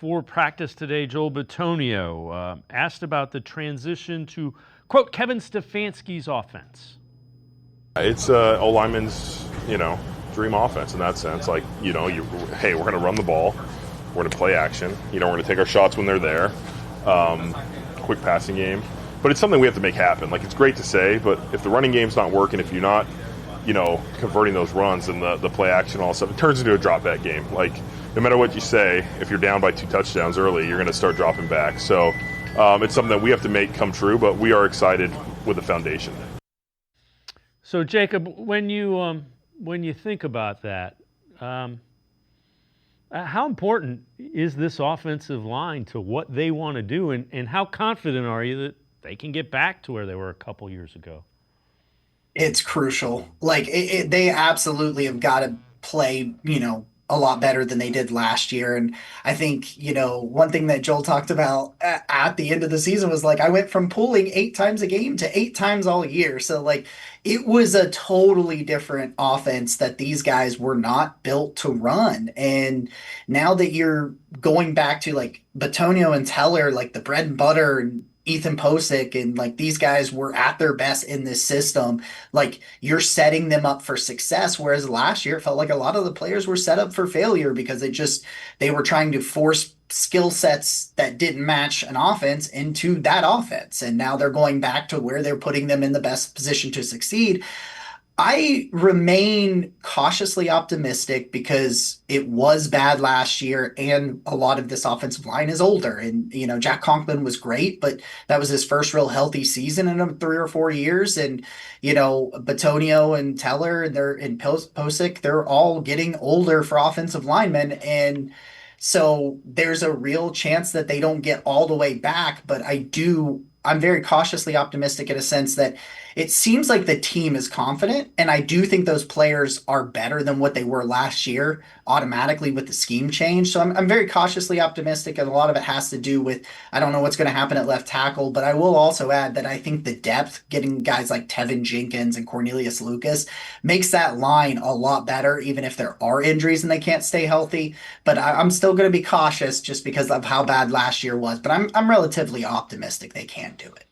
before practice today, Joel Bitonio asked about the transition to, quote, Kevin Stefanski's offense. It's O-lineman's, dream offense in that sense. Like, hey, we're going to run the ball. We're going to play action. We're going to take our shots when they're there. Quick passing game. But it's something we have to make happen. Like, it's great to say, but if the running game's not working, if you're not, converting those runs and the play action, all that stuff, it turns into a drop back game. Like, no matter what you say, if you're down by 2 touchdowns early, you're going to start dropping back. So it's something that we have to make come true, but we are excited with the foundation. So, Jacob, when you think about that, how important is this offensive line to what they want to do, and how confident are you that they can get back to where they were a couple years ago? It's crucial. Like they absolutely have got to play, a lot better than they did last year. And I think, one thing that Joel talked about at the end of the season was like, I went from pulling 8 times a game to 8 times all year. So like it was a totally different offense that these guys were not built to run. And now that you're going back to like Batonio and Teller, like the bread and butter and Ethan Posick and like these guys were at their best in this system, like you're setting them up for success. Whereas last year it felt like a lot of the players were set up for failure because they were trying to force skill sets that didn't match an offense into that offense. And now they're going back to where they're putting them in the best position to succeed. I remain cautiously optimistic because it was bad last year and a lot of this offensive line is older. And, Jack Conklin was great, but that was his first real healthy season in 3 or 4 years. And, Batonio and Teller and Posick, they're all getting older for offensive linemen. And so there's a real chance that they don't get all the way back, but I'm very cautiously optimistic in a sense that it seems like the team is confident, and I do think those players are better than what they were last year automatically with the scheme change. So I'm very cautiously optimistic, and a lot of it has to do with I don't know what's going to happen at left tackle, but I will also add that I think the depth, getting guys like Tevin Jenkins and Cornelius Lucas, makes that line a lot better, even if there are injuries and they can't stay healthy. But I'm still going to be cautious just because of how bad last year was. But I'm relatively optimistic they can do it.